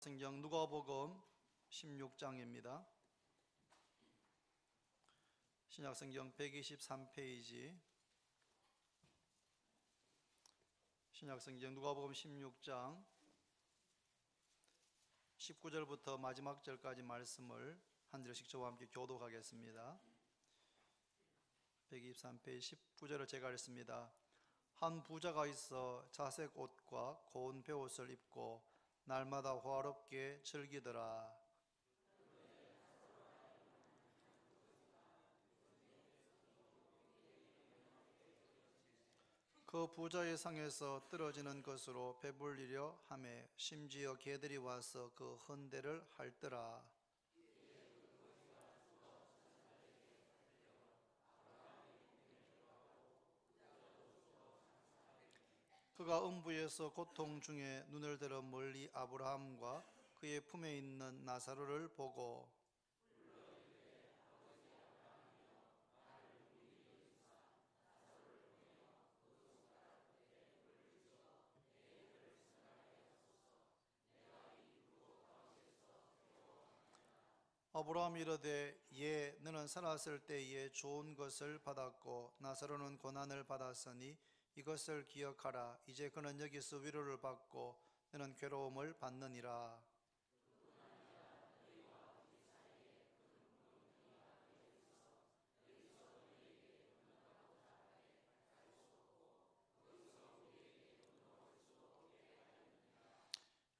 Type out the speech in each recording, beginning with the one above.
신약성경 누가복음 16장입니다. 신약성경 123페이지, 신약성경 누가복음 16장 19절부터 마지막 절까지 말씀을 한 절씩 저와 함께 교독하겠습니다. 123페이지 19절을 제가 읽습니다. 한 부자가 있어 자색 옷과 고운 베옷을 입고 날마다 호화롭게 즐기더라. 그 부자의 상에서 떨어지는 것으로 배불리려 하매 심지어 개들이 와서 그 헌대를 핥더라. 그가 음부에서 고통 중에 눈을 들어 멀리 아브라함과 그의 품에 있는 나사로를 보고 아브라함이 이르되 예, 너는 살았을 때에 좋은 것을 받았고 나사로는 고난을 받았으니 이것을 기억하라. 이제 그는 여기서 위로를 받고 너는 괴로움을 받느니라.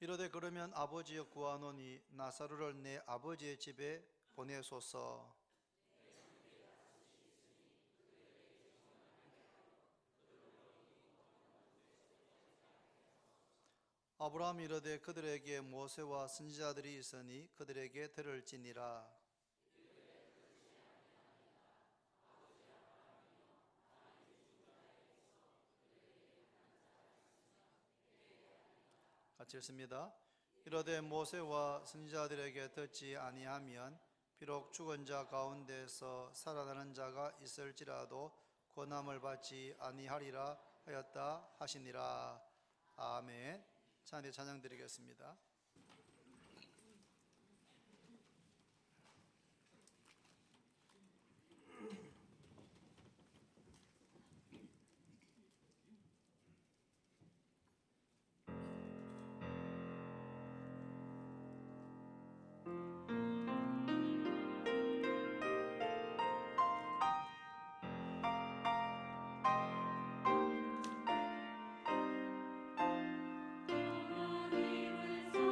이르되 그러면 아버지여 구하노니 나사로를 내 아버지의 집에 보내소서. 아브라함이 이르되 그들에게 모세와 선지자들이 있으니 그들에게 들을지니라. 같이 읽습니다. 이르되 모세와 선지자들에게 듣지 아니하면 비록 죽은 자 가운데서 살아나는 자가 있을지라도 권함을 받지 아니하리라 하였다 하시니라. 아멘. 자, 이제 찬양 드리겠습니다. 하나님을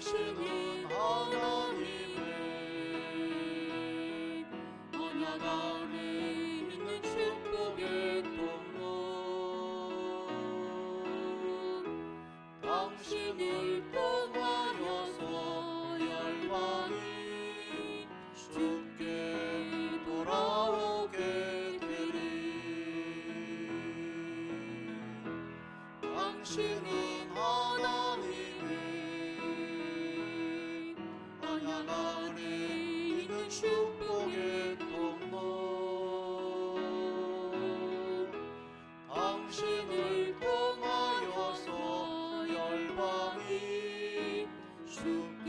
당신은 하나님의 언약 아래 있는 축복의 통로 당신을 통하여서 열방이 주께 돌아오게 되리 당신은 하나님의 언약 아래 있는 축복의 통로 당신을 통하여서 열방이 주께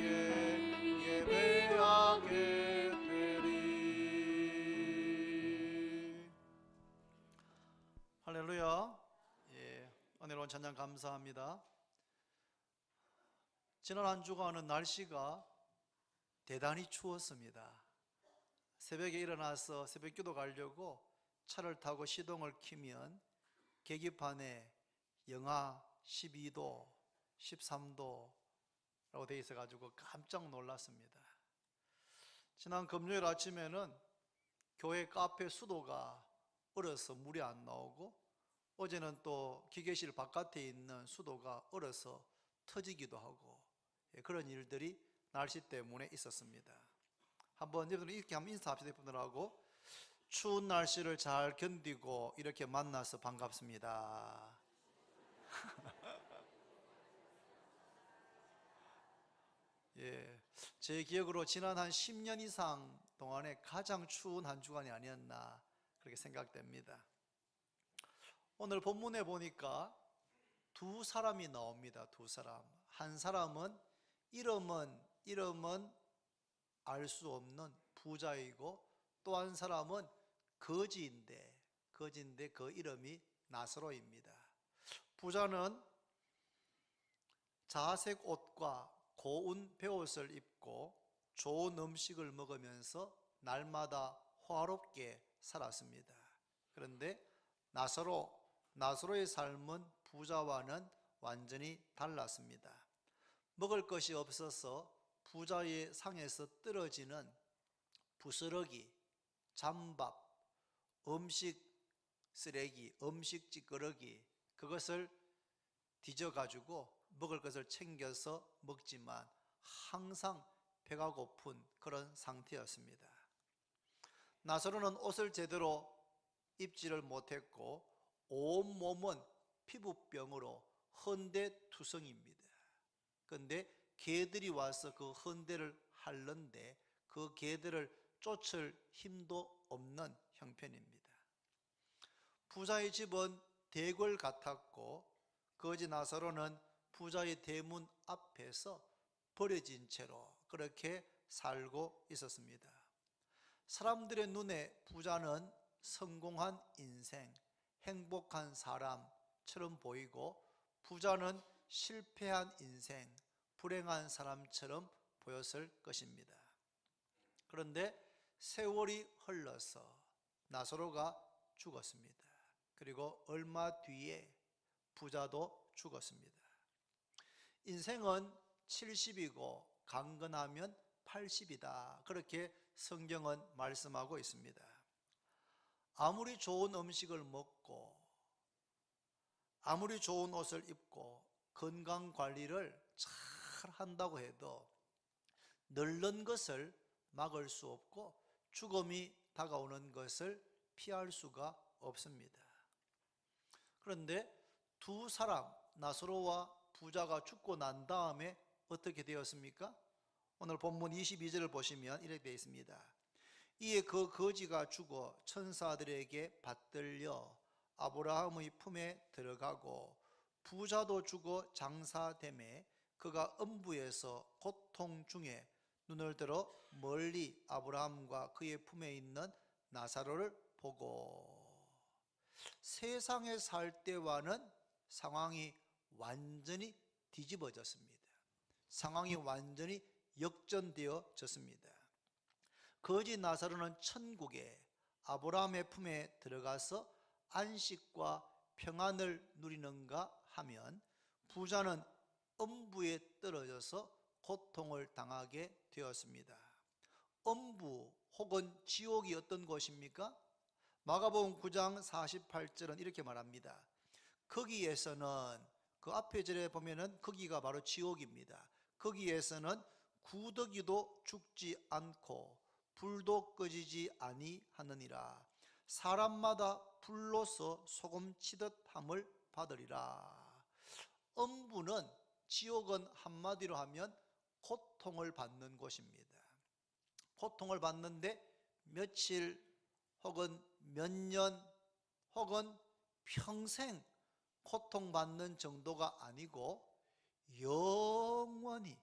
예배하게 되리. 할렐루야. 은혜로운 찬양 감사합니다. 지난 한 주간은 날씨가 대단히 추웠습니다. 새벽에 일어나서 새벽기도 가려고 차를 타고 시동을 켜면 계기판에 영하 12도, 13도라고 되어 있어가지고 깜짝 놀랐습니다. 지난 금요일 아침에는 교회 카페 수도가 얼어서 물이 안 나오고 어제는 또 기계실 바깥에 있는 수도가 얼어서 터지기도 하고 그런 일들이 날씨 때문에 있었습니다. 여러분 이렇게 한번 인사합시다. 여러분들하고 추운 날씨를 잘 견디고 이렇게 만나서 반갑습니다. 제 기억으로 지난 한 10년 이상 동안에 가장 추운 한 주간이 아니었나 그렇게 생각됩니다. 오늘 본문에 보니까 두 사람이 나옵니다. 두 사람. 한 사람은 이름은 알 수 없는 부자이고 또 한 사람은 거지인데 그 이름이 나사로입니다. 부자는 자색 옷과 고운 베옷을 입고 좋은 음식을 먹으면서 날마다 화롭게 살았습니다. 그런데 나사로의 삶은 부자와는 완전히 달랐습니다. 먹을 것이 없어서 부자의 상에서 떨어지는 부스러기, 잠밥, 음식 쓰레기, 음식 찌꺼러기 그것을 뒤져가지고 먹을 것을 챙겨서 먹지만 항상 배가 고픈 그런 상태였습니다. 나사로는 옷을 제대로 입지를 못했고 온몸은 피부병으로 헌데투성입니다. 그런데 개들이 와서 그 헌데를 핥는데 그 개들을 쫓을 힘도 없는 형편입니다. 부자의 집은 대궐 같았고 거지 나사로는 부자의 대문 앞에서 버려진 채로 그렇게 살고 있었습니다. 사람들의 눈에 부자는 성공한 인생, 행복한 사람처럼 보이고 부자는 실패한 인생, 불행한 사람처럼 보였을 것입니다. 그런데 세월이 흘러서 나사로가 죽었습니다. 그리고 얼마 뒤에 부자도 죽었습니다. 인생은 70이고 강건하면 80이다. 그렇게 성경은 말씀하고 있습니다. 아무리 좋은 음식을 먹고 아무리 좋은 옷을 입고 건강 관리를 잘 한다고 해도 늙는 것을 막을 수 없고 죽음이 다가오는 것을 피할 수가 없습니다. 그런데 두 사람 나사로와 부자가 죽고 난 다음에 어떻게 되었습니까? 오늘 본문 22절을 보시면 이렇게 되어 있습니다. 이에 그 거지가 죽어 천사들에게 받들려 아브라함의 품에 들어가고 부자도 죽어 장사되매 그가 음부에서 고통 중에 눈을 들어 멀리 아브라함과 그의 품에 있는 나사로를 보고 세상에 살 때와는 상황이 완전히 뒤집어졌습니다. 상황이 완전히 역전되어졌습니다. 거지 나사로는 천국에 아브라함의 품에 들어가서 안식과 평안을 누리는가 하면 부자는 음부에 떨어져서 고통을 당하게 되었습니다. 엄부 혹은 지옥이 어떤 곳입니까? 마가복음 9장 48절은 이렇게 말합니다. 거기에서는, 그 앞에 절에 보면은 거기가 바로 지옥입니다. 거기에서는 구더기도 죽지 않고 불도 꺼지지 아니하느니라. 사람마다 불로서 소금 치듯 함을 받으리라. 엄부는, 지옥은 한마디로 하면 고통을 받는 곳입니다. 고통을 받는데 며칠 혹은 몇 년 혹은 평생 고통받는 정도가 아니고 영원히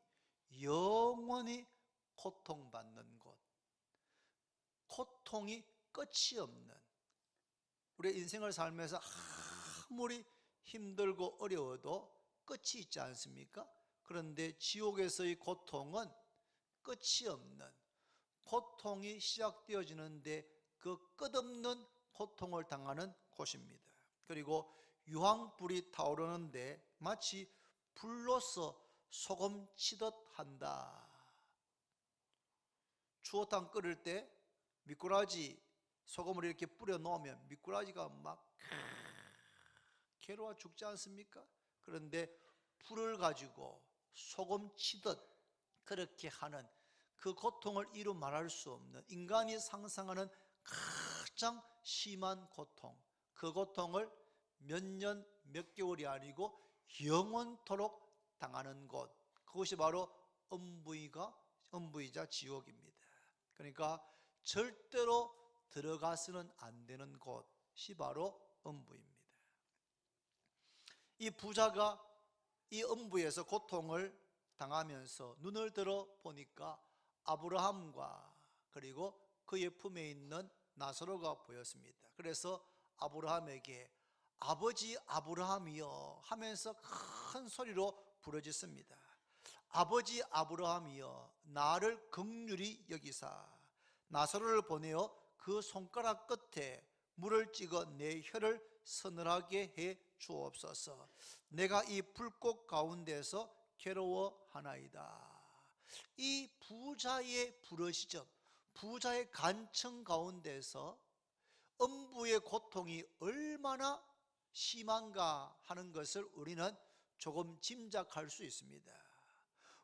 고통받는 곳, 고통이 끝이 없는, 우리의 인생을 살면서 아무리 힘들고 어려워도 끝이 있지 않습니까? 그런데 지옥에서의 고통은 끝이 없는, 고통이 시작되어지는데 그 끝없는 고통을 당하는 곳입니다. 그리고 유황불이 타오르는데 마치 불로서 소금 치듯 한다. 추어탕 끓일 때 미꾸라지 소금을 이렇게 뿌려 놓으면 미꾸라지가 막 괴로워 죽지 않습니까? 그런데 불을 가지고 소금 치듯 그렇게 하는 그 고통을 이루 말할 수 없는, 인간이 상상하는 가장 심한 고통, 그 고통을 몇 년, 몇 개월이 아니고 영원토록 당하는 곳, 그것이 바로 엄부이자 지옥입니다. 그러니까 절대로 들어가서는 안 되는 곳이 바로 엄부입니다. 이 부자가 이 엄부에서 고통을 당하면서 눈을 들어 보니까 아브라함과 그리고 그의 품에 있는 나사로가 보였습니다. 그래서 아브라함에게 아버지 아브라함이여 하면서 큰 소리로 부르짖습니다. 아버지 아브라함이여, 나를 긍휼히 여기사 나사로를 보내어 그 손가락 끝에 물을 찍어 내 혀를 서늘하게 해 주옵소서. 내가 이 불꽃 가운데서 괴로워하나이다. 이 부자의 부르짖음, 부자의 간청 가운데서 엄부의 고통이 얼마나 심한가 하는 것을 우리는 조금 짐작할 수 있습니다.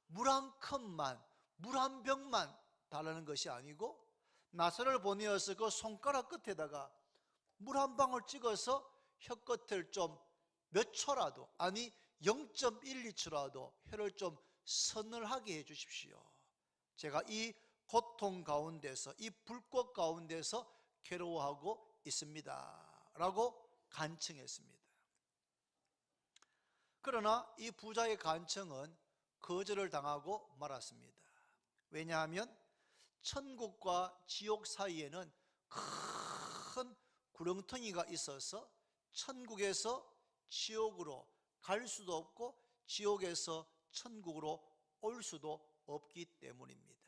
물 한 컵만, 물 한 병만 달라는 것이 아니고 나사로를 보내어서 그 손가락 끝에다가 물 한 방울 찍어서 혀끝을 좀 몇 초라도, 아니 0.12초라도 혀를 좀 서늘하게 해 주십시오. 제가 이 고통 가운데서, 이 불꽃 가운데서 괴로워하고 있습니다 라고 간청했습니다. 그러나 이 부자의 간청은 거절을 당하고 말았습니다. 왜냐하면 천국과 지옥 사이에는 큰 구렁텅이가 있어서 천국에서 지옥으로 갈 수도 없고 지옥에서 천국으로 올 수도 없기 때문입니다.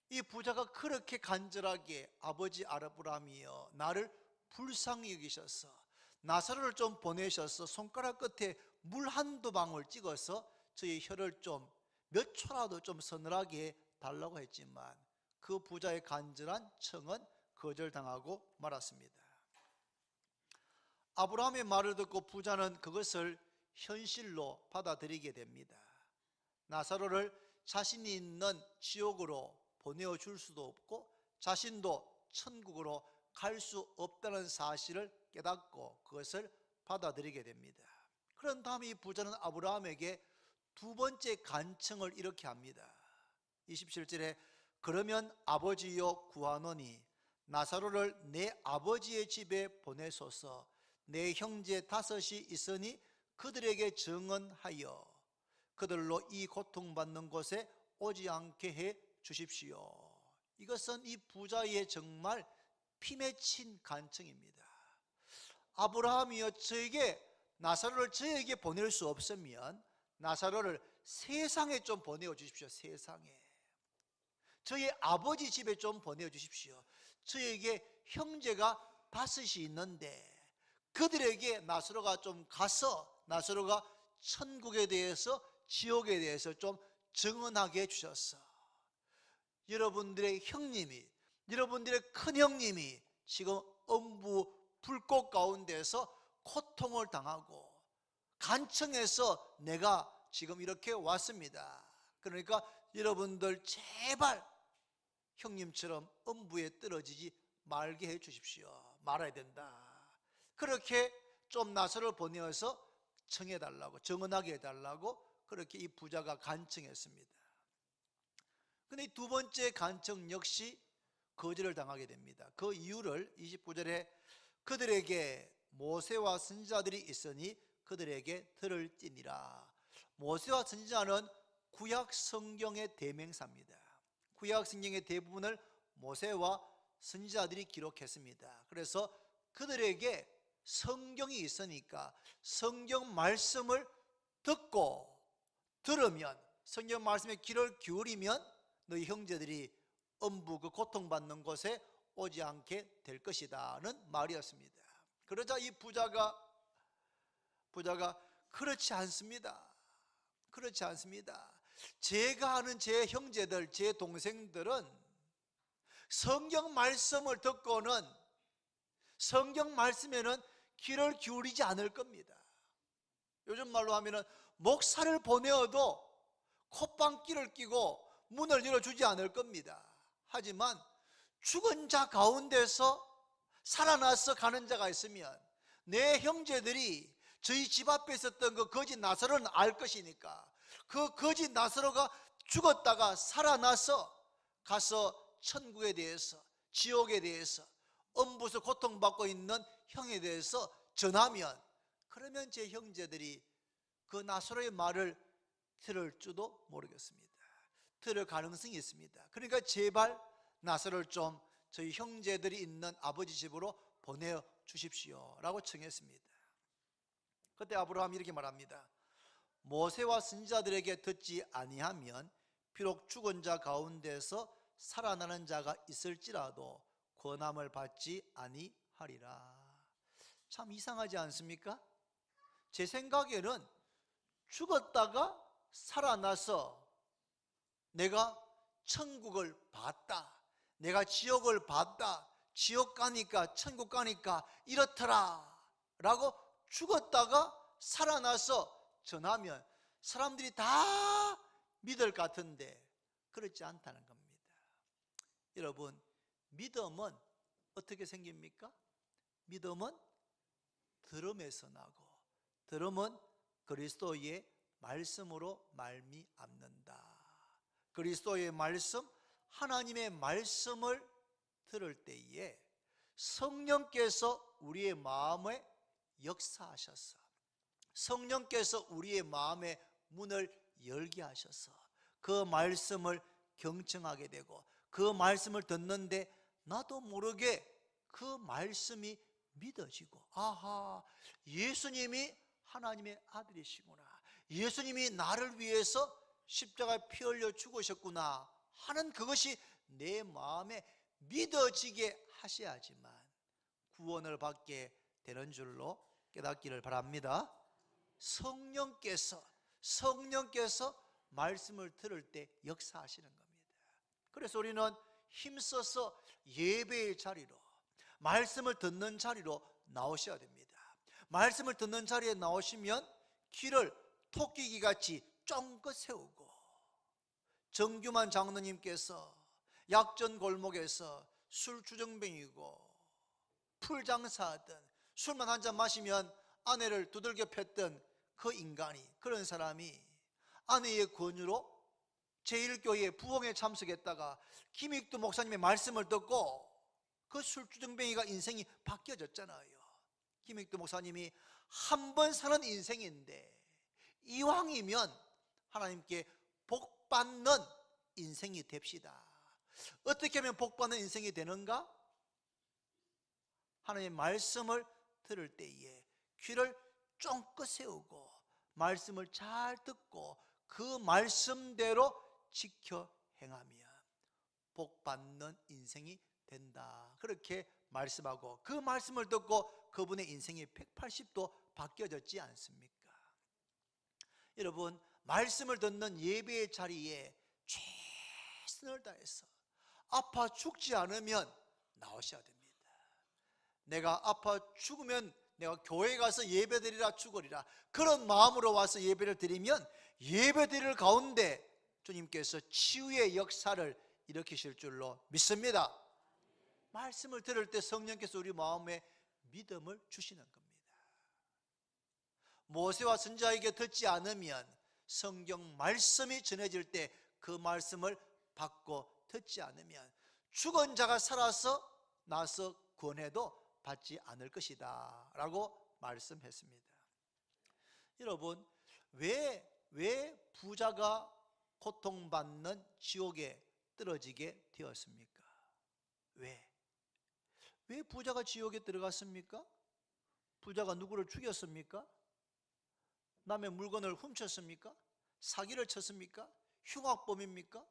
이 부자가 그렇게 간절하게 아버지 아브라함이여, 나를 불쌍히 여기셔서 나사로를 좀 보내셔서 손가락 끝에 물 한두 방울 찍어서 저희 혀를 좀 몇 초라도 좀 서늘하게 달라고 했지만 그 부자의 간절한 청은 거절당하고 말았습니다. 아브라함의 말을 듣고 부자는 그것을 현실로 받아들이게 됩니다. 나사로를 자신이 있는 지옥으로 보내어 줄 수도 없고 자신도 천국으로 갈 수 없다는 사실을 깨닫고 그것을 받아들이게 됩니다. 그런 다음에 이 부자는 아브라함에게 두 번째 간청을 이렇게 합니다. 27절에 그러면 아버지여 구하노니 나사로를 내 아버지의 집에 보내소서. 내 형제 5이 있으니 그들에게 증언하여 그들로 이 고통받는 곳에 오지 않게 해 주십시오. 이것은 이 부자의 정말 피 맺힌 간청입니다. 아브라함이여, 나사로를 저에게 보낼 수 없으면 나사로를 세상에 좀 보내어 주십시오. 세상에 저희 아버지 집에 좀 보내어 주십시오. 저에게 형제가 5이 있는데 그들에게 나사로가 좀 가서 나사로가 천국에 대해서 지옥에 대해서 좀 증언하게 해주셔서 여러분들의 형님이, 여러분들의 큰형님이 지금 엄부 불꽃 가운데서 고통을 당하고 간청해서 내가 지금 이렇게 왔습니다. 그러니까 여러분들 제발 형님처럼 엄부에 떨어지지 말게 해 주십시오. 말아야 된다. 그렇게 좀 나서를 보내어서 청해달라고, 정언하게 해달라고 그렇게 이 부자가 간청했습니다. 근데 두 번째 간청 역시 거절을 당하게 됩니다. 그 이유를 29절에 그들에게 모세와 선지자들이 있으니 그들에게 들을지니라. 모세와 선지자는 구약 성경의 대명사입니다. 구약 성경의 대부분을 모세와 선지자들이 기록했습니다. 그래서 그들에게 성경이 있으니까 성경 말씀을 듣고 들으면, 성경 말씀에 귀를 기울이면 너희 형제들이 엄부 그 고통받는 곳에 오지 않게 될 것이다는 말이었습니다. 그러자 이 부자가 그렇지 않습니다. 그렇지 않습니다. 제가 아는 제 형제들, 제 동생들은 성경 말씀을 듣고는 성경 말씀에는 귀를 기울이지 않을 겁니다. 요즘 말로 하면은 목사를 보내어도 콧방귀를 끼고 문을 열어주지 않을 겁니다. 하지만 죽은 자 가운데서 살아나서 가는 자가 있으면 내 형제들이 저희 집 앞에 있었던 그 거짓 나사로는 알 것이니까 그 거짓 나사로가 죽었다가 살아나서 가서 천국에 대해서, 지옥에 대해서, 엄부에서 고통받고 있는 형에 대해서 전하면, 그러면 제 형제들이 그 나사로의 말을 들을지도 모르겠습니다. 들을 가능성이 있습니다. 그러니까 제발 나사로를 좀 저희 형제들이 있는 아버지 집으로 보내어 주십시오 라고 청했습니다. 그때 아브라함이 이렇게 말합니다. 모세와 선지자들에게 듣지 아니하면 비록 죽은 자 가운데서 살아나는 자가 있을지라도 권함을 받지 아니하리라. 참 이상하지 않습니까? 제 생각에는 죽었다가 살아나서 내가 천국을 봤다, 내가 지옥을 봤다, 지옥 가니까 천국 가니까 이렇더라 라고 죽었다가 살아나서 전하면 사람들이 다 믿을 것 같은데 그렇지 않다는 겁니다. 여러분, 믿음은 어떻게 생깁니까? 믿음은 들음에서 나고 들음은 그리스도의 말씀으로 말미암는다. 그리스도의 말씀, 하나님의 말씀을 들을 때에 성령께서 우리의 마음에 역사하셔서, 성령께서 우리의 마음의 문을 열게 하셔서 그 말씀을 경청하게 되고 그 말씀을 듣는데 나도 모르게 그 말씀이 믿어지고, 아하, 예수님이 하나님의 아들이시구나, 예수님이 나를 위해서 십자가에 피 흘려 죽으셨구나 하는 그것이 내 마음에 믿어지게 하셔야지만 구원을 받게 되는 줄로 깨닫기를 바랍니다. 성령께서 말씀을 들을 때 역사하시는 겁니다. 그래서 우리는 힘써서 예배의 자리로, 말씀을 듣는 자리로 나오셔야 됩니다. 말씀을 듣는 자리에 나오시면 귀를 토끼귀같이 쫑긋 세우고, 정규만 장로님께서 약전 골목에서 술주정뱅이고 풀장사하던, 술만 한 잔 마시면 아내를 두들겨 팼던 그 인간이, 그런 사람이 아내의 권유로 제1교회 부흥에 참석했다가 김익두 목사님의 말씀을 듣고 그 술주정뱅이가 인생이 바뀌어졌잖아요. 김익두 목사님이 한 번 사는 인생인데 이왕이면 하나님께 복받는 인생이 됩시다. 어떻게 하면 복받는 인생이 되는가? 하나님의 말씀을 들을 때에 귀를 쫑긋 세우고 말씀을 잘 듣고 그 말씀대로 지켜 행하면 복받는 인생이 된다, 그렇게 말씀하고 그 말씀을 듣고 그분의 인생이 180도 바뀌어졌지 않습니까? 여러분, 말씀을 듣는 예배의 자리에 최선을 다해서 아파 죽지 않으면 나오셔야 됩니다. 내가 아파 죽으면 내가 교회 가서 예배드리라 죽으리라, 그런 마음으로 와서 예배를 드리면 예배드릴 가운데 주님께서 치유의 역사를 일으키실 줄로 믿습니다. 말씀을 들을 때 성령께서 우리 마음에 믿음을 주시는 겁니다. 모세와 선지자에게 듣지 않으면 성경 말씀이 전해질 때 그 말씀을 받고 듣지 않으면 죽은 자가 살아서 나서 권해도 받지 않을 것이다 라고 말씀했습니다. 여러분, 왜 부자가 고통받는 지옥에 떨어지게 되었습니까? 왜 부자가 지옥에 들어갔습니까? 부자가 누구를 죽였습니까? 남의 물건을 훔쳤습니까? 사기를 쳤습니까? 흉악범입니까?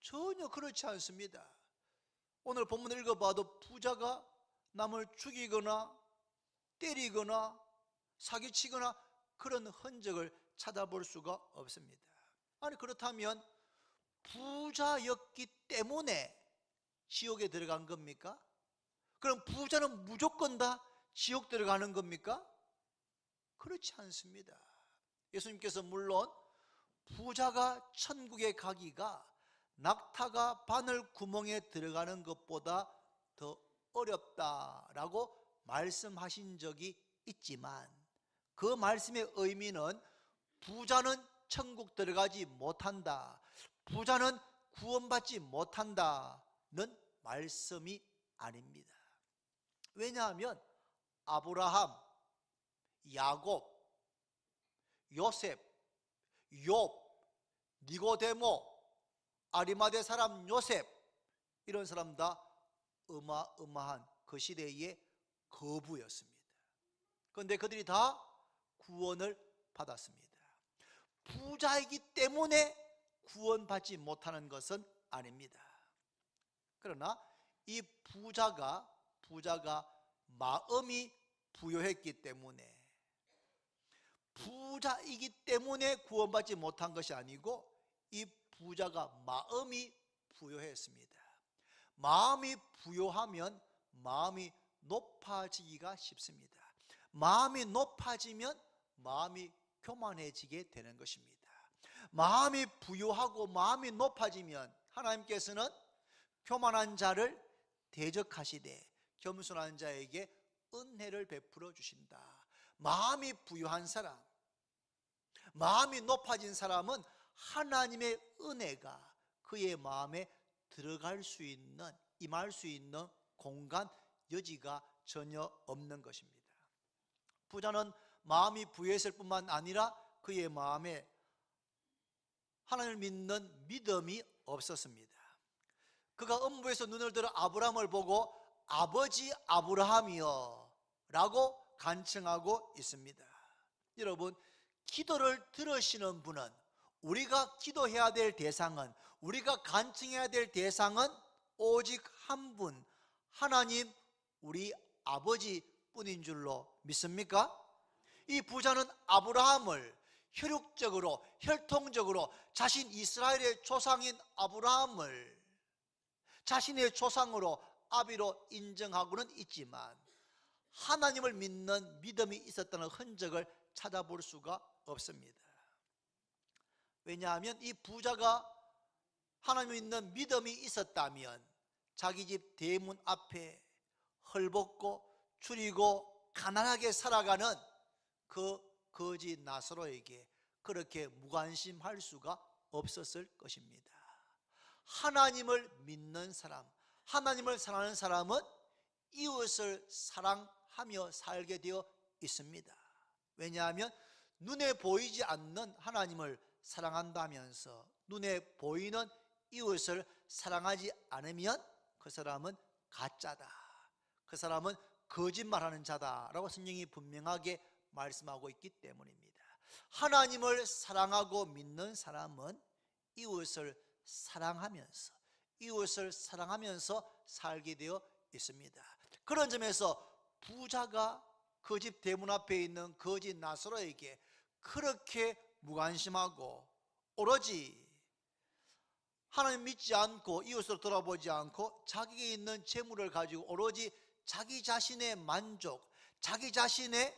전혀 그렇지 않습니다. 오늘 본문을 읽어봐도 부자가 남을 죽이거나 때리거나 사기치거나 그런 흔적을 찾아볼 수가 없습니다. 아니, 그렇다면 부자였기 때문에 지옥에 들어간 겁니까? 그럼 부자는 무조건 다 지옥 들어가는 겁니까? 그렇지 않습니다. 예수님께서 물론 부자가 천국에 가기가 낙타가 바늘 구멍에 들어가는 것보다 더 어렵다라고 말씀하신 적이 있지만, 그 말씀의 의미는 부자는 천국 들어가지 못한다, 부자는 구원받지 못한다는 말씀이 아닙니다. 왜냐하면 아브라함, 야곱, 요셉, 욥, 니고데모, 아리마대 사람 요셉, 이런 사람 다 어마어마한 그 시대의 거부였습니다. 그런데 그들이 다 구원을 받았습니다. 부자이기 때문에 구원받지 못하는 것은 아닙니다. 그러나 이 부자가 마음이 부요했기 때문에, 부자이기 때문에 구원받지 못한 것이 아니고 이 부자가 마음이 부요했습니다. 마음이 부요하면 마음이 높아지기가 쉽습니다. 마음이 높아지면 마음이 교만해지게 되는 것입니다. 마음이 부요하고 마음이 높아지면 하나님께서는 교만한 자를 대적하시되 겸손한 자에게 은혜를 베풀어 주신다. 마음이 부요한 사람, 마음이 높아진 사람은 하나님의 은혜가 그의 마음에 들어갈 수 있는, 임할 수 있는 공간, 여지가 전혀 없는 것입니다. 부자는 마음이 부요했을 뿐만 아니라 그의 마음에 하나님을 믿는 믿음이 없었습니다. 그가 음부에서 눈을 들어 아브라함을 보고 아버지 아브라함이여 라고 간청하고 있습니다. 여러분, 기도를 들으시는 분은, 우리가 기도해야 될 대상은, 우리가 간청해야 될 대상은 오직 한 분, 하나님 우리 아버지 뿐인 줄로 믿습니까? 이 부자는 아브라함을 혈육적으로, 혈통적으로 자신 이스라엘의 조상인 아브라함을 자신의 조상으로, 아비로 인정하고는 있지만 하나님을 믿는 믿음이 있었다는 흔적을 찾아볼 수가 없습니다. 왜냐하면 이 부자가 하나님을 믿는 믿음이 있었다면 자기 집 대문 앞에 헐벗고 줄이고 가난하게 살아가는 그 거지 나사로에게 그렇게 무관심할 수가 없었을 것입니다. 하나님을 믿는 사람, 하나님을 사랑하는 사람은 이웃을 사랑하며 살게 되어 있습니다. 왜냐하면 눈에 보이지 않는 하나님을 사랑한다면서 눈에 보이는 이웃을 사랑하지 않으면 그 사람은 가짜다, 그 사람은 거짓말하는 자다라고 성경이 분명하게 말씀하고 있기 때문입니다. 하나님을 사랑하고 믿는 사람은 이웃을 사랑하면서 살게 되어 있습니다. 그런 점에서 부자가 그 집 대문 앞에 있는 거지 나사로에게 그렇게 무관심하고 오로지 하나님 믿지 않고 이웃으로 돌아보지 않고 자기에 있는 재물을 가지고 오로지 자기 자신의 만족, 자기 자신의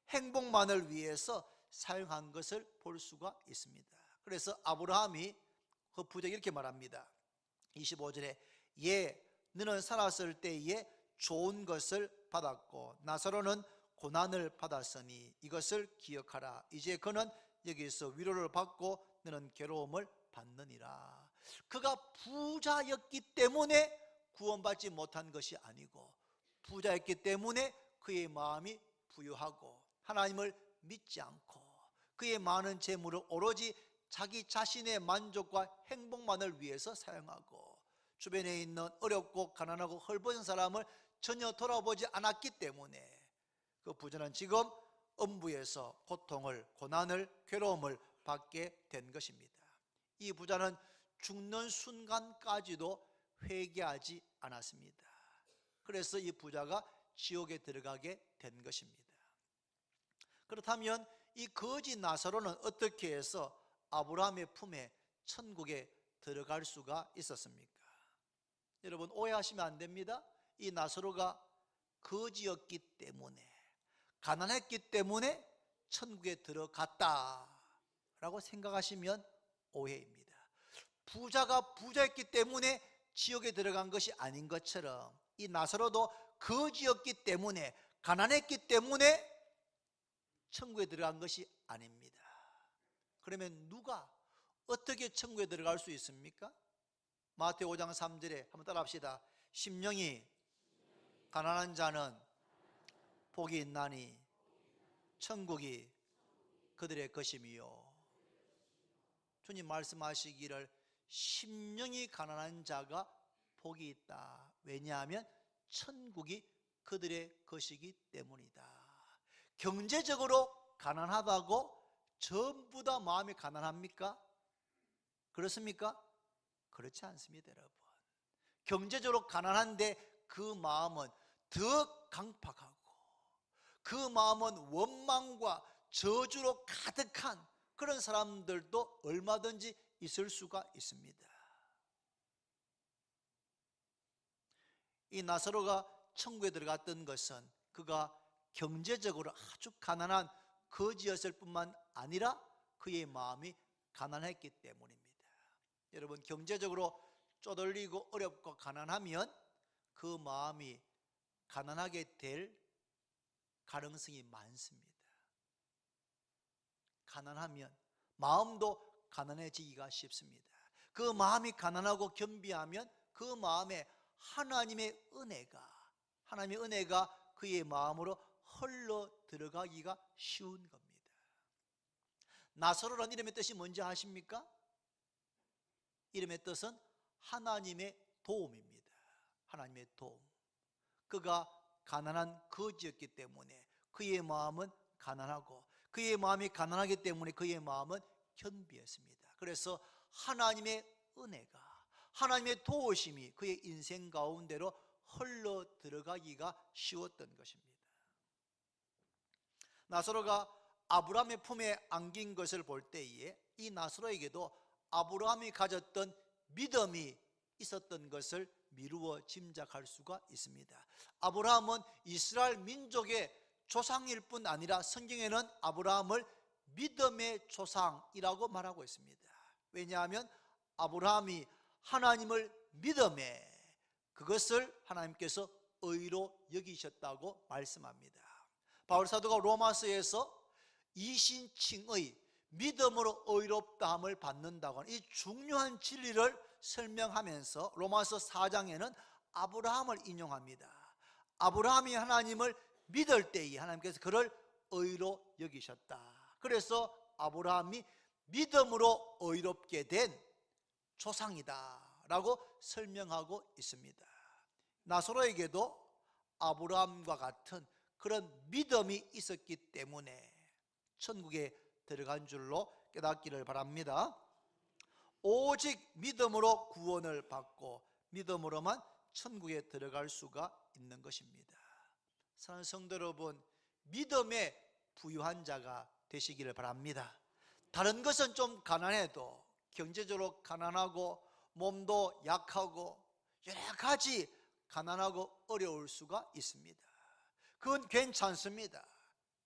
행복만을 위해서 사용한 것을 볼 수가 있습니다. 그래서 아브라함이 그 부자에게 이렇게 말합니다. 25절에 너는 살았을 때에 좋은 것을 받았고 나사로는 고난을 받았으니 이것을 기억하라. 이제 그는 여기서 위로를 받고 너는 괴로움을 받느니라. 그가 부자였기 때문에 구원받지 못한 것이 아니고 부자였기 때문에 그의 마음이 부유하고 하나님을 믿지 않고 그의 많은 재물을 오로지 자기 자신의 만족과 행복만을 위해서 사용하고 주변에 있는 어렵고 가난하고 헐벗은 사람을 전혀 돌아보지 않았기 때문에 그 부자는 지금 음부에서 고통을, 고난을, 괴로움을 받게 된 것입니다. 이 부자는 죽는 순간까지도 회개하지 않았습니다. 그래서 이 부자가 지옥에 들어가게 된 것입니다. 그렇다면 이 거지 나사로는 어떻게 해서 아브라함의 품에 천국에 들어갈 수가 있었습니까? 여러분 오해하시면 안 됩니다. 이 나사로가 거지였기 때문에 가난했기 때문에 천국에 들어갔다라고 생각하시면 오해입니다. 부자가 부자였기 때문에 지옥에 들어간 것이 아닌 것처럼 이 나사로도 거지였기 때문에 가난했기 때문에 천국에 들어간 것이 아닙니다. 그러면 누가 어떻게 천국에 들어갈 수 있습니까? 마태오 5장 3절에 한번 따라합시다. 심령이 가난한 자는 복이 있나니 천국이 그들의 것임이요. 주님 말씀하시기를 심령이 가난한 자가 복이 있다. 왜냐하면 천국이 그들의 것이기 때문이다. 경제적으로 가난하다고 전부 다 마음이 가난합니까? 그렇습니까? 그렇지 않습니다, 여러분. 경제적으로 가난한데 그 마음은 더 강팍하고 그 마음은 원망과 저주로 가득한 그런 사람들도 얼마든지 있을 수가 있습니다. 이 나사로가 천국에 들어갔던 것은 그가 경제적으로 아주 가난한 거지였을 뿐만 아니라 그의 마음이 가난했기 때문입니다. 여러분 경제적으로 쪼들리고 어렵고 가난하면 그 마음이 가난하게 될 가능성이 많습니다. 가난하면 마음도 가난해지기가 쉽습니다. 그 마음이 가난하고 겸비하면 그 마음에 하나님의 은혜가 그의 마음으로 흘러 들어가기가 쉬운 겁니다. 나사로라는 이름의 뜻이 뭔지 아십니까? 이름의 뜻은 하나님의 도움입니다. 하나님의 도움. 그가 가난한 거지였기 때문에 그의 마음은 가난하고 그의 마음이 가난하기 때문에 그의 마음은 겸비했습니다. 그래서 하나님의 은혜가 하나님의 도우심이 그의 인생 가운데로 흘러 들어가기가 쉬웠던 것입니다. 나사로가 아브라함의 품에 안긴 것을 볼 때에 이 나사로에게도 아브라함이 가졌던 믿음이 있었던 것을 미루어 짐작할 수가 있습니다. 아브라함은 이스라엘 민족의 조상일 뿐 아니라 성경에는 아브라함을 믿음의 조상이라고 말하고 있습니다. 왜냐하면 아브라함이 하나님을 믿음에 그것을 하나님께서 의로 여기셨다고 말씀합니다. 바울사도가 로마서에서 이신칭의 믿음으로 의롭다함을 받는다고 하는 이 중요한 진리를 설명하면서 로마서 4장에는 아브라함을 인용합니다. 아브라함이 하나님을 믿을 때에 하나님께서 그를 의로 여기셨다. 그래서 아브라함이 믿음으로 의롭게 된 조상이다 라고 설명하고 있습니다. 나사로에게도 아브라함과 같은 그런 믿음이 있었기 때문에 천국에 들어간 줄로 깨닫기를 바랍니다. 오직 믿음으로 구원을 받고 믿음으로만 천국에 들어갈 수가 있는 것입니다. 사랑하는 성도 여러분, 믿음에 부유한 자가 되시기를 바랍니다. 다른 것은 좀 가난해도, 경제적으로 가난하고 몸도 약하고 여러 가지 가난하고 어려울 수가 있습니다. 그건 괜찮습니다.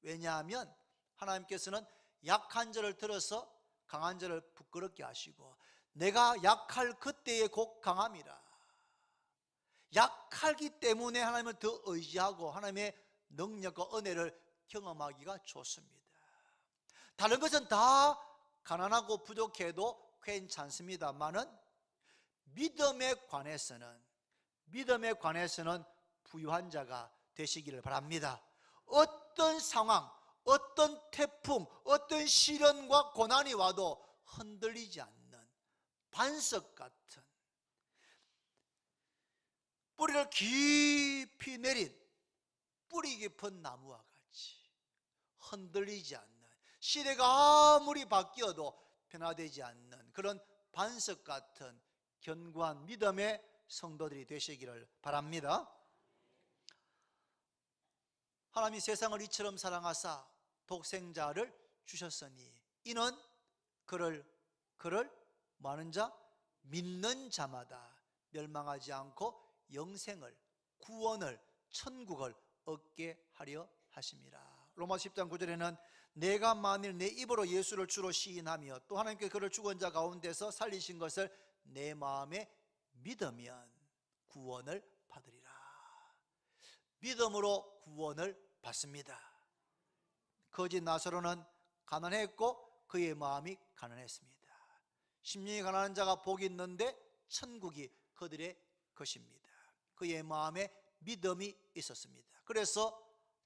왜냐하면 하나님께서는 약한 자를 들어서 강한 자를 부끄럽게 하시고, 내가 약할 그때에 곧 강함이라. 약하기 때문에 하나님을 더 의지하고 하나님의 능력과 은혜를 경험하기가 좋습니다. 다른 것은 다 가난하고 부족해도 괜찮습니다만은 믿음에 관해서는 부유한 자가 되시기를 바랍니다. 어떤 상황, 어떤 태풍, 어떤 시련과 고난이 와도 흔들리지 않는 반석 같은, 뿌리를 깊이 내린 뿌리 깊은 나무와 같이 흔들리지 않는, 시대가 아무리 바뀌어도 변화되지 않는 그런 반석 같은 견고한 믿음의 성도들이 되시기를 바랍니다. 하나님이 세상을 이처럼 사랑하사 독생자를 주셨으니 이는 그를 많은 자 믿는 자마다 멸망하지 않고 영생을, 구원을, 천국을 얻게 하려 하심이라. 로마서 10장 9절에는 내가 만일 내 입으로 예수를 주로 시인하며 또 하나님께 그를 죽은 자 가운데서 살리신 것을 내 마음에 믿으면 구원을 받으리라. 믿음으로 구원을 받습니다. 거짓 나사로는 가난했고 그의 마음이 가난했습니다. 심령이 가난한 자가 복이 있는데 천국이 그들의 것입니다. 그의 마음에 믿음이 있었습니다. 그래서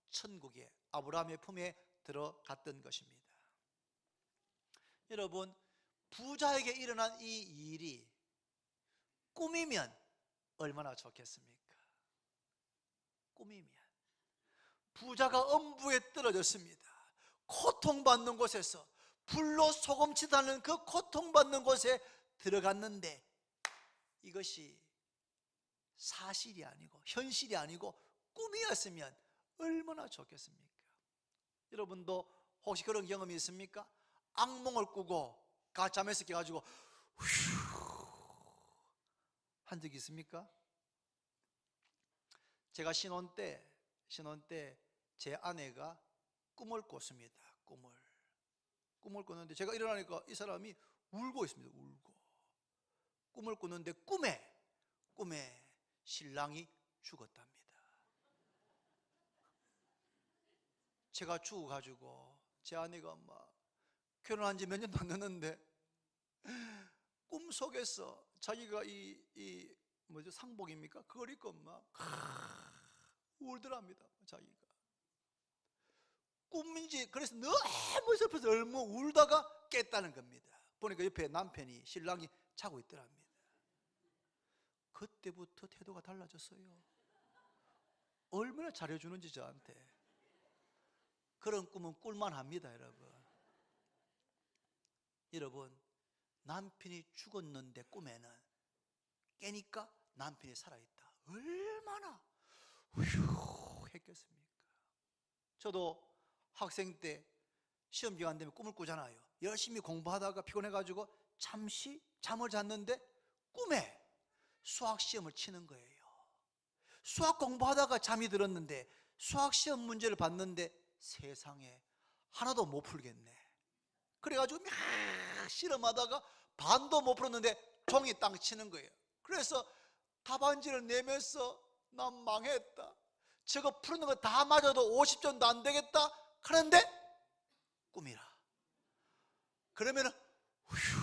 천국에, 아브라함의 품에 들어갔던 것입니다. 여러분, 부자에게 일어난 이 일이 꿈이면 얼마나 좋겠습니까? 꿈이면. 부자가 엄부에 떨어졌습니다. 고통받는 곳에서, 불로 소금치다는 그 고통받는 곳에 들어갔는데 이것이 사실이 아니고 현실이 아니고 꿈이었으면 얼마나 좋겠습니까? 여러분도 혹시 그런 경험이 있습니까? 악몽을 꾸고 잠에서 깨가지고 한 적이 있습니까? 제가 신혼 때 제 아내가 꿈을 꿨습니다. 꿈을 꿨는데 제가 일어나니까 이 사람이 울고 있습니다. 울고. 꿈을 꿨는데 꿈에 신랑이 죽었답니다. 제가 죽어가지고 제 아내가 막 결혼한 지 몇 년도 안 됐는데 꿈속에서 자기가 이 상복입니까? 그걸 입고 막 울더랍니다. 자기가 꿈인지, 그래서 너무 슬퍼서 얼마 울다가 깼다는 겁니다. 보니까 옆에 남편이, 신랑이 자고 있더랍니다. 그때부터 태도가 달라졌어요. 얼마나 잘해주는지 저한테. 그런 꿈은 꿀만 합니다. 여러분, 남편이 죽었는데 꿈에는 깨니까 남편이 살아있다. 얼마나 했겠습니까? 저도 학생 때 시험 기간 되면 꿈을 꾸잖아요. 열심히 공부하다가 피곤해가지고 잠시 잠을 잤는데 꿈에 수학 시험을 치는 거예요. 수학 공부하다가 잠이 들었는데 수학 시험 문제를 봤는데 세상에 하나도 못 풀겠네. 그래가지고 막 실험하다가 반도 못 풀었는데 종이 땅 치는 거예요. 그래서 답안지를 내면서 난 망했다, 저거 푸는 거 다 맞아도 50점도 안 되겠다 하는데 꿈이라. 그러면은 휴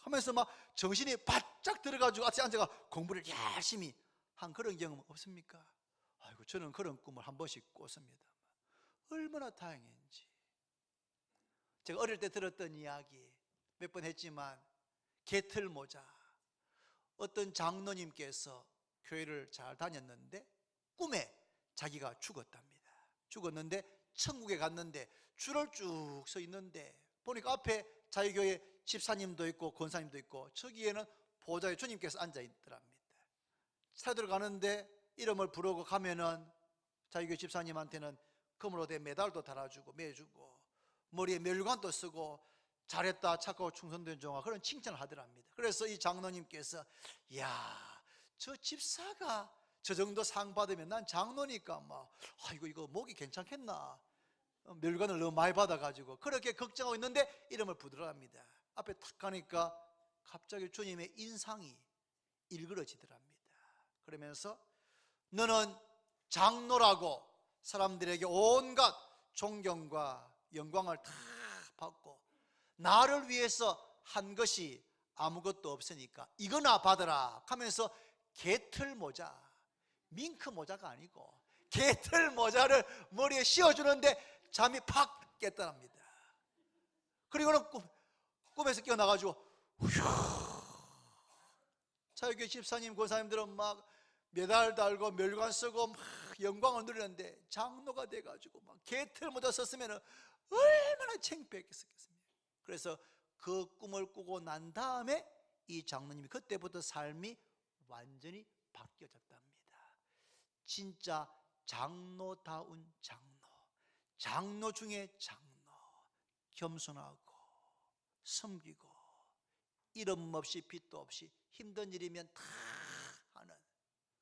하면서 막 정신이 바짝 들어가지고 앉아가 공부를 열심히 한 그런 경험 없습니까? 아이고, 저는 그런 꿈을 한 번씩 꿨습니다. 얼마나 다행인지. 제가 어릴 때 들었던 이야기 몇 번 했지만, 개털모자. 어떤 장로님께서 교회를 잘 다녔는데 꿈에 자기가 죽었답니다. 죽었는데 천국에 갔는데 줄을 쭉 서 있는데 보니까 앞에 자기 교회 집사님도 있고 권사님도 있고 저기에는 보좌에 주님께서 앉아 있더랍니다. 차 들어가는데 이름을 부르고 가면은 자기 교회 집사님한테는 금으로 된 메달도 달아주고 매주고, 머리에 멸관도 쓰고 잘했다 착하고 충성된 종아 그런 칭찬을 하더랍니다. 그래서 이 장로님께서 야, 저 집사가 저 정도 상 받으면 난 장로니까 막 이거 목이 괜찮겠나, 멸관을 너무 많이 받아가지고 그렇게 걱정하고 있는데 이름을 부르랍니다. 앞에 탁 가니까 갑자기 주님의 인상이 일그러지더랍니다. 그러면서 너는 장로라고 사람들에게 온갖 존경과 영광을 다 받고 나를 위해서 한 것이 아무것도 없으니까 이거나 받아라 하면서 개털 모자, 밍크 모자가 아니고 개털 모자를 머리에 씌워주는데 잠이 팍 깼답니다. 그리고는 꿈에서 깨어나가지고 자유교회 집사님 권사님들은 막 메달 달고 멸관 쓰고 막 영광을 누리는데 장로가 돼가지고 막 개털 모자 썼으면 얼마나 창피했겠습니까? 그래서 그 꿈을 꾸고 난 다음에 이 장로님이 그때부터 삶이 완전히 바뀌어졌답니다. 진짜 장로다운 장로 중에 장로, 겸손하고 섬기고 이름 없이 빚도 없이 힘든 일이면 다 하는.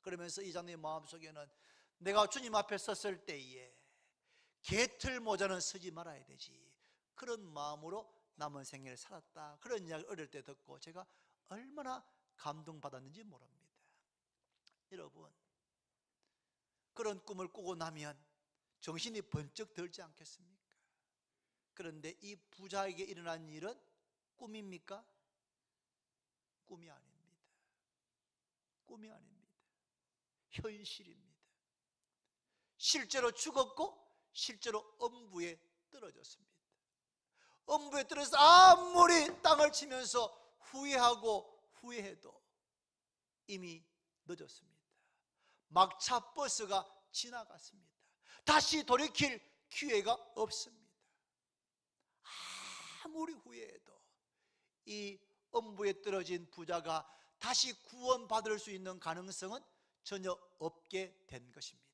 그러면서 이 장로의 마음속에는 내가 주님 앞에 섰을 때에 개털 모자는 쓰지 말아야 되지, 그런 마음으로 남은 생애를 살았다. 그런 이야기를 어릴 때 듣고 제가 얼마나 감동받았는지 모릅니다. 여러분, 그런 꿈을 꾸고 나면 정신이 번쩍 들지 않겠습니까? 그런데 이 부자에게 일어난 일은 꿈입니까? 꿈이 아닙니다. 꿈이 아닙니다. 현실입니다. 실제로 죽었고 실제로 엄부에 떨어졌습니다. 엄부에 떨어져서 아무리 땅을 치면서 후회하고 후회해도 이미 늦었습니다. 막차 버스가 지나갔습니다. 다시 돌이킬 기회가 없습니다. 아무리 후회해도 이 엄부에 떨어진 부자가 다시 구원받을 수 있는 가능성은 전혀 없게 된 것입니다.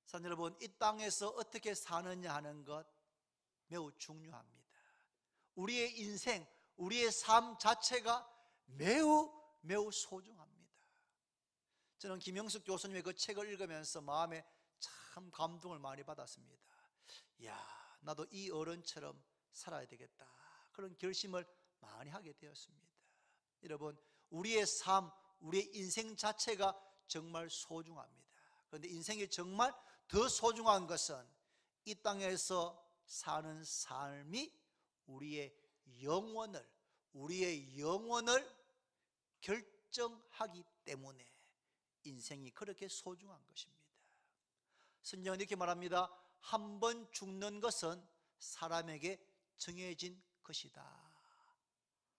사랑 여러분, 이 땅에서 어떻게 사느냐 하는 것 매우 중요합니다. 우리의 인생, 우리의 삶 자체가 매우 소중합니다. 저는 김영숙 교수님의 그 책을 읽으면서 마음에 참 감동을 많이 받았습니다. 야, 나도 이 어른처럼 살아야 되겠다, 그런 결심을 많이 하게 되었습니다. 여러분, 우리의 삶, 우리의 인생 자체가 정말 소중합니다. 그런데 인생이 정말 더 소중한 것은 이 땅에서 사는 삶이 우리의 영혼을 결정하기 때문에 인생이 그렇게 소중한 것입니다. 성경은 이렇게 말합니다. 한 번 죽는 것은 사람에게 정해진 것이다.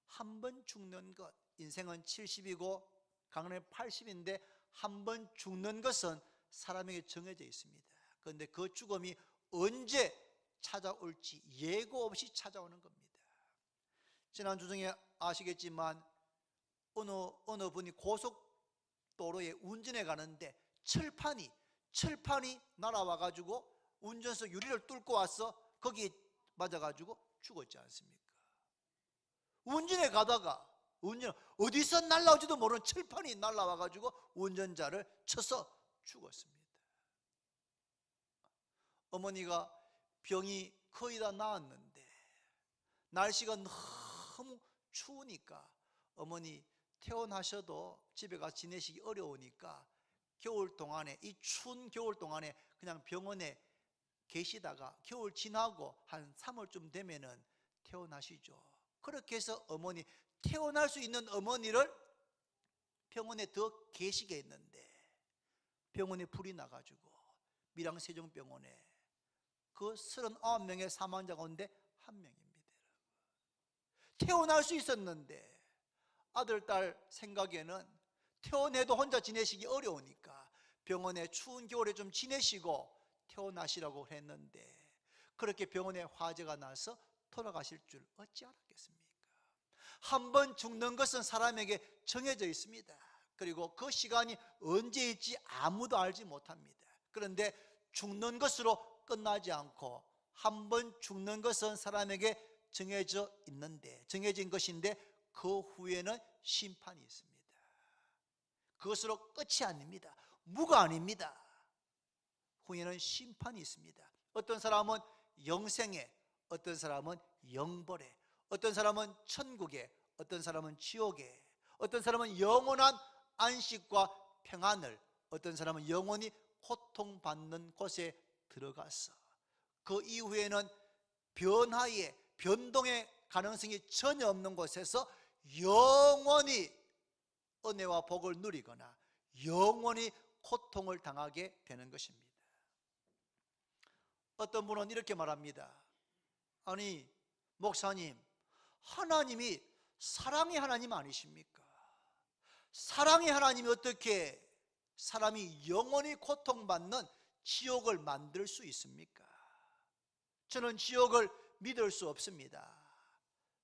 한 번 죽는 것, 인생은 70이고 강건의 80인데 한 번 죽는 것은 사람에게 정해져 있습니다. 그런데 그 죽음이 언제 찾아올지 예고 없이 찾아오는 겁니다. 지난주 중에 아시겠지만 어느 분이 고속도로에 운전해 가는데 철판이 날아와가지고 운전석 유리를 뚫고 와서 거기에 맞아가지고 죽었지 않습니까? 운전해 가다가 어디서 날아오지도 모르는 철판이 날아와가지고 운전자를 쳐서 죽었습니다. 어머니가 병이 거의 다 나았는데 날씨가 너무 추우니까 어머니 퇴원하셔도 집에 가서 지내시기 어려우니까 겨울 동안에, 이 추운 겨울 동안에 그냥 병원에 계시다가 겨울 지나고 한 3월쯤 되면은 퇴원하시죠. 그렇게 해서 어머니, 퇴원할 수 있는 어머니를 병원에 더 계시게 했는데 병원에 불이 나가지고 밀양세종병원에 그 39명의 사망자 가운데 한 명입니다. 퇴원할 수 있었는데 아들, 딸 생각에는 퇴원해도 혼자 지내시기 어려우니까 병원에 추운 겨울에 좀 지내시고 퇴원하시라고 했는데 그렇게 병원에 화재가 나서 돌아가실 줄 어찌 알았겠습니까? 한 번 죽는 것은 사람에게 정해져 있습니다. 그리고 그 시간이 언제일지 아무도 알지 못합니다. 그런데 죽는 것으로 끝나지 않고 한 번 죽는 것은 사람에게 정해져 정해진 것인데 그 후에는 심판이 있습니다. 그것으로 끝이 아닙니다. 무가 아닙니다. 후에는 심판이 있습니다. 어떤 사람은 영생에, 어떤 사람은 영벌에, 어떤 사람은 천국에, 어떤 사람은 지옥에, 어떤 사람은 영원한 안식과 평안을, 어떤 사람은 영원히 고통받는 곳에 들어가서 그 이후에는 변동의 가능성이 전혀 없는 곳에서 영원히 은혜와 복을 누리거나 영원히 고통을 당하게 되는 것입니다. 어떤 분은 이렇게 말합니다. 아니 목사님, 하나님이 사랑의 하나님 아니십니까? 사랑의 하나님이 어떻게 사람이 영원히 고통받는 지옥을 만들 수 있습니까? 저는 지옥을 믿을 수 없습니다.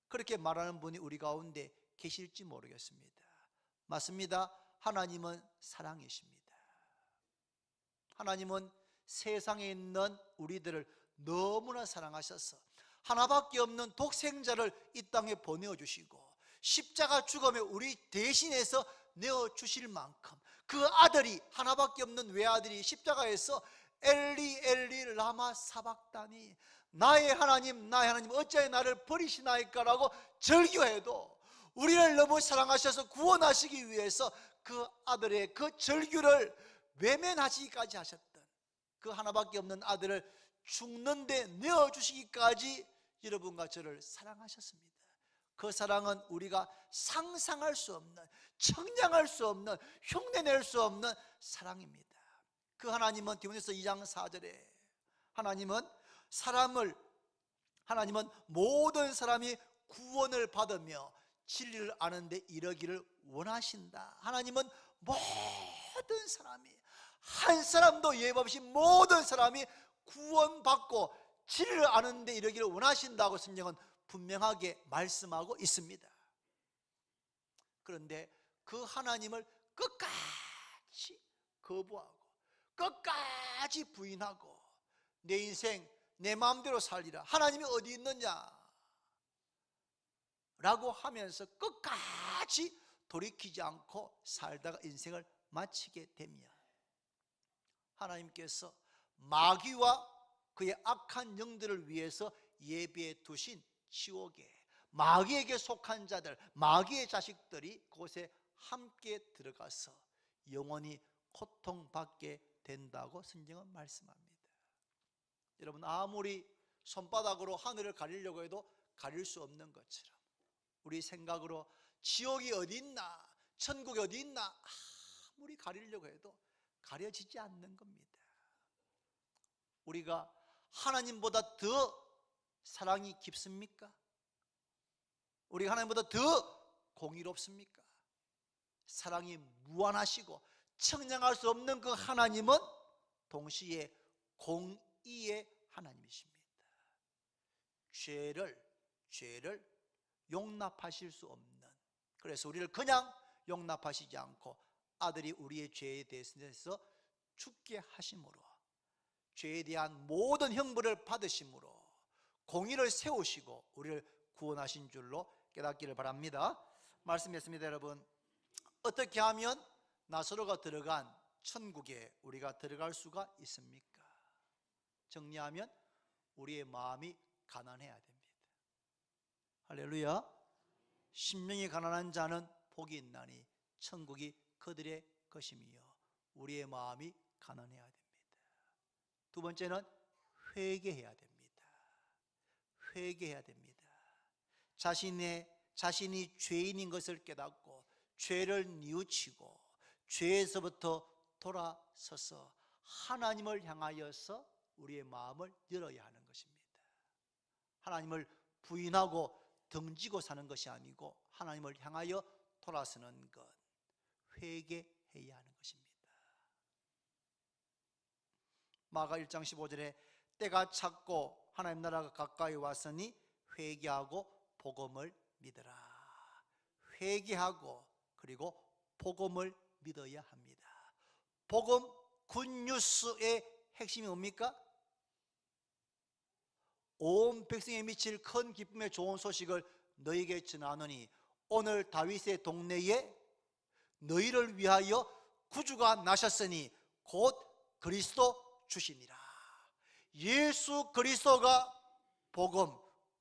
그렇게 말하는 분이 우리 가운데 계실지 모르겠습니다. 맞습니다. 하나님은 사랑이십니다. 하나님은 세상에 있는 우리들을 너무나 사랑하셔서 하나밖에 없는 독생자를 이 땅에 보내어주시고 십자가 죽음에 우리 대신해서 내어주실 만큼 그 아들이, 하나밖에 없는 외아들이 십자가에서 엘리 엘리 라마 사박다니, 나의 하나님 어찌하여 나를 버리시나이까라고 절규해도 우리를 너무 사랑하셔서 구원하시기 위해서 그 아들의 그 절규를 외면하시기까지 하셨던 그 하나밖에 없는 아들을 죽는데 내어주시기까지 여러분과 저를 사랑하셨습니다. 그 사랑은 우리가 상상할 수 없는, 청량할 수 없는, 흉내낼 수 없는 사랑입니다. 그 하나님은 디모데후서 2장 4절에 하나님은 모든 사람이 구원을 받으며 진리를 아는데 이르기를 원하신다. 하나님은 모든 사람이, 한 사람도 예외 없이 모든 사람이 구원받고 진리를 아는데 이르기를 원하신다고 성경은 분명하게 말씀하고 있습니다. 그런데 그 하나님을 끝까지 거부하고 끝까지 부인하고 내 인생 내 마음대로 살리라, 하나님이 어디 있느냐 라고 하면서 끝까지 돌이키지 않고 살다가 인생을 마치게 되면 하나님께서 마귀와 그의 악한 영들을 위해서 예비해 두신 지옥에 마귀에게 속한 자들, 마귀의 자식들이 그곳에 함께 들어가서 영원히 고통받게 된다고 성경은 말씀합니다. 여러분, 아무리 손바닥으로 하늘을 가리려고 해도 가릴 수 없는 것처럼 우리 생각으로 지옥이 어디 있나, 천국이 어디 있나 아무리 가리려고 해도 가려지지 않는 겁니다. 우리가 하나님보다 더 사랑이 깊습니까? 우리가 하나님보다 더 공의롭습니까? 사랑이 무한하시고 청량할 수 없는 그 하나님은 동시에 공의의 하나님이십니다. 죄를 용납하실 수 없는, 그래서 우리를 그냥 용납하시지 않고 아들이 우리의 죄에 대해서 죽게 하심으로, 죄에 대한 모든 형벌을 받으심으로 공의를 세우시고 우리를 구원하신 줄로 깨닫기를 바랍니다. 말씀했습니다. 여러분, 어떻게 하면 나사로가 들어간 천국에 우리가 들어갈 수가 있습니까? 정리하면 우리의 마음이 가난해야 됩니다. 할렐루야. 심령이 가난한 자는 복이 있나니 천국이 그들의 것임이요, 우리의 마음이 가난해야 됩니다. 두 번째는 회개해야 됩니다. 회개해야 됩니다. 자신이 죄인인 것을 깨닫고 죄를 뉘우치고 죄에서부터 돌아서서 하나님을 향하여서 우리의 마음을 열어야 하는 것입니다. 하나님을 부인하고 등지고 사는 것이 아니고 하나님을 향하여 돌아서는 것, 회개해야 하는 것입니다. 마가 1장 15절에 때가 찼고 하나님 나라가 가까이 왔으니 회개하고 복음을 믿으라. 회개하고 그리고 복음을 믿어야 합니다. 복음, 굿뉴스의 핵심이 뭡니까? 온 백성에 미칠 큰 기쁨의 좋은 소식을 너희에게 전하노니 오늘 다윗의 동네에 너희를 위하여 구주가 나셨으니 곧 그리스도 주시니라. 예수 그리스도가 복음,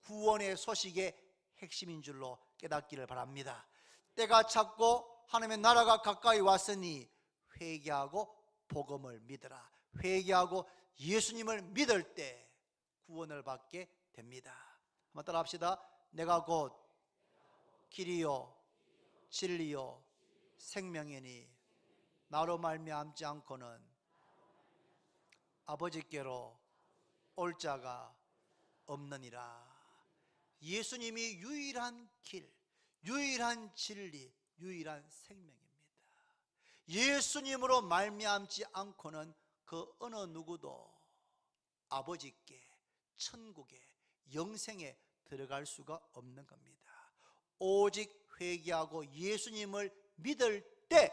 구원의 소식의 핵심인 줄로 깨닫기를 바랍니다. 때가 찼고 하나님의 나라가 가까이 왔으니 회개하고 복음을 믿으라. 회개하고 예수님을 믿을 때 구원을 받게 됩니다. 한번 따라 합시다. 내가 곧 길이요 진리요 생명이니 나로 말미암지 않고는 아버지께로 올 자가 없느니라. 예수님이 유일한 길, 유일한 진리, 유일한 생명입니다. 예수님으로 말미암지 않고는 그 어느 누구도 아버지께, 천국에, 영생에 들어갈 수가 없는 겁니다. 오직 회개하고 예수님을 믿을 때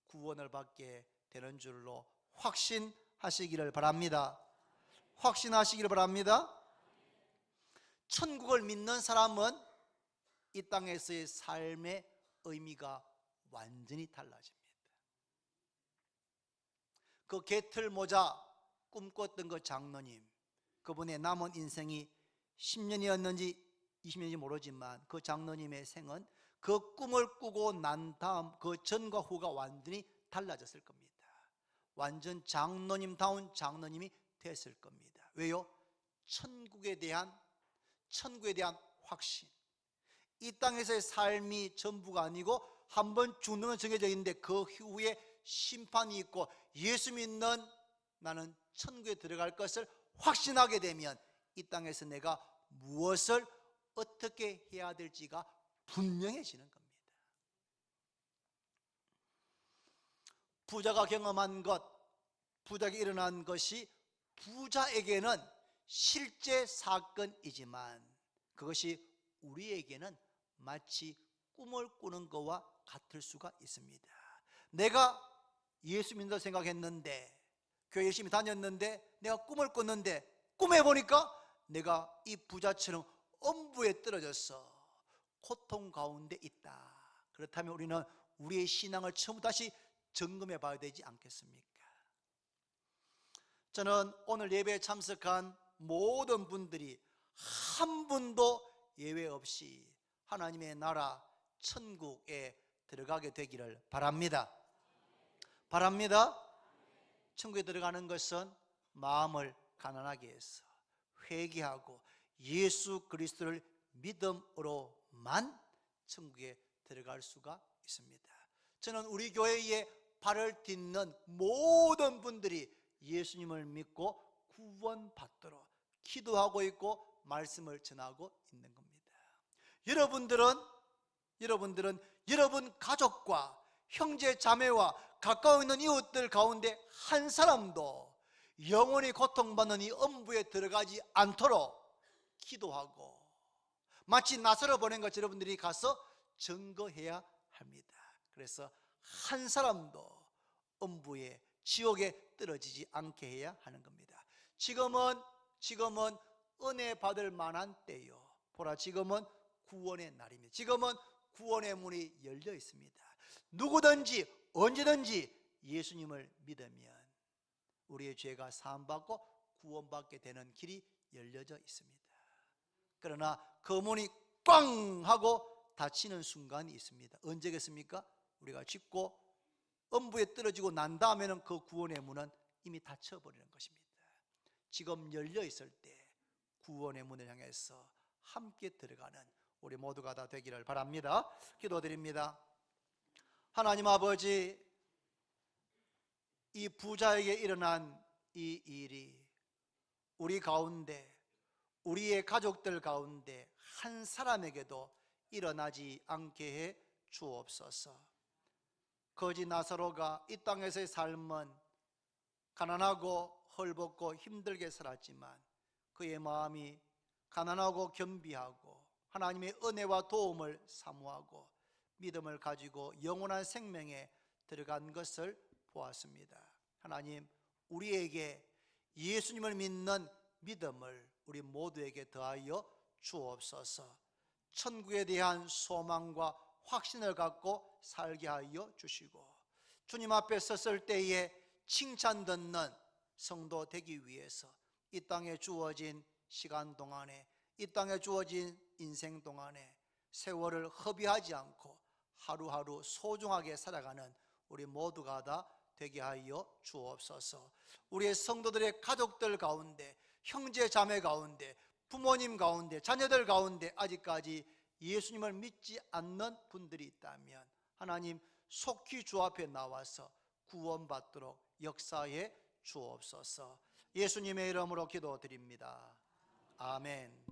구원을 받게 되는 줄로 확신하시기를 바랍니다. 확신하시기를 바랍니다. 천국을 믿는 사람은 이 땅에서의 삶의 의미가 완전히 달라집니다. 그 개틀 모자 꿈꿨던 그 장로님, 그분의 남은 인생이 10년이었는지 20년인지 모르지만 그 장로님의 생은 그 꿈을 꾸고 난 다음 그 전과 후가 완전히 달라졌을 겁니다. 완전 장로님다운 장로님이 됐을 겁니다. 왜요? 천국에 대한 확신. 이 땅에서의 삶이 전부가 아니고 한 번 죽는 건 정해져 있는데 그 후에 심판이 있고 예수 믿는 나는 천국에 들어갈 것을 확신하게 되면 이 땅에서 내가 무엇을 어떻게 해야 될지가 분명해지는 겁니다. 부자가 경험한 것, 부자에게 일어난 것이 부자에게는 실제 사건이지만 그것이 우리에게는 마치 꿈을 꾸는 것과 같을 수가 있습니다. 내가 예수 믿는다 생각했는데 교회 열심히 다녔는데 내가 꿈을 꿨는데 꿈에 보니까 내가 이 부자처럼 엄부에 떨어져서 고통 가운데 있다. 그렇다면 우리는 우리의 신앙을 처음부터 다시 점검해 봐야 되지 않겠습니까? 저는 오늘 예배에 참석한 모든 분들이 한 분도 예외 없이 하나님의 나라 천국에 들어가게 되기를 바랍니다. 천국에 들어가는 것은 마음을 가난하게 해서 회개하고 예수 그리스도를 믿음으로만 천국에 들어갈 수가 있습니다. 저는 우리 교회에 발을 딛는 모든 분들이 예수님을 믿고 구원받도록 기도하고 있고 말씀을 전하고 있는 겁니다. 여러분들은 여러분 가족과 형제 자매와 가까워 있는 이웃들 가운데 한 사람도 영원히 고통받는 이 엄부에 들어가지 않도록 기도하고 마치 나사로 보낸 것 여러분들이 가서 증거해야 합니다. 그래서 한 사람도 엄부에 지옥에 떨어지지 않게 해야 하는 겁니다. 지금은 은혜 받을 만한 때요. 보라, 지금은 구원의 날입니다. 지금은 구원의 문이 열려 있습니다. 누구든지 언제든지 예수님을 믿으면 우리의 죄가 사함받고 구원받게 되는 길이 열려져 있습니다. 그러나 그 문이 꽝 하고 닫히는 순간이 있습니다. 언제겠습니까? 우리가 죽고 엄부에 떨어지고 난 다음에는 그 구원의 문은 이미 닫혀버리는 것입니다. 지금 열려 있을 때 구원의 문을 향해서 함께 들어가는 우리 모두가 다 되기를 바랍니다. 기도드립니다. 하나님 아버지, 이 부자에게 일어난 이 일이 우리 가운데, 우리의 가족들 가운데 한 사람에게도 일어나지 않게 해 주옵소서. 거지 나사로가 이 땅에서의 삶은 가난하고 헐벗고 힘들게 살았지만 그의 마음이 가난하고 겸비하고 하나님의 은혜와 도움을 사모하고 믿음을 가지고 영원한 생명에 들어간 것을 보았습니다. 하나님, 우리에게 예수님을 믿는 믿음을 우리 모두에게 더하여 주옵소서. 천국에 대한 소망과 확신을 갖고 살게 하여 주시고, 주님 앞에 섰을 때에 칭찬 듣는 성도 되기 위해서 이 땅에 주어진 시간 동안에, 이 땅에 주어진 인생 동안에 세월을 허비하지 않고 하루하루 소중하게 살아가는 우리 모두가 다 되게 하여 주옵소서. 우리의 성도들의 가족들 가운데, 형제 자매 가운데, 부모님 가운데, 자녀들 가운데 아직까지 예수님을 믿지 않는 분들이 있다면 하나님 속히 주 앞에 나와서 구원받도록 역사해 주옵소서. 예수님의 이름으로 기도드립니다. 아멘.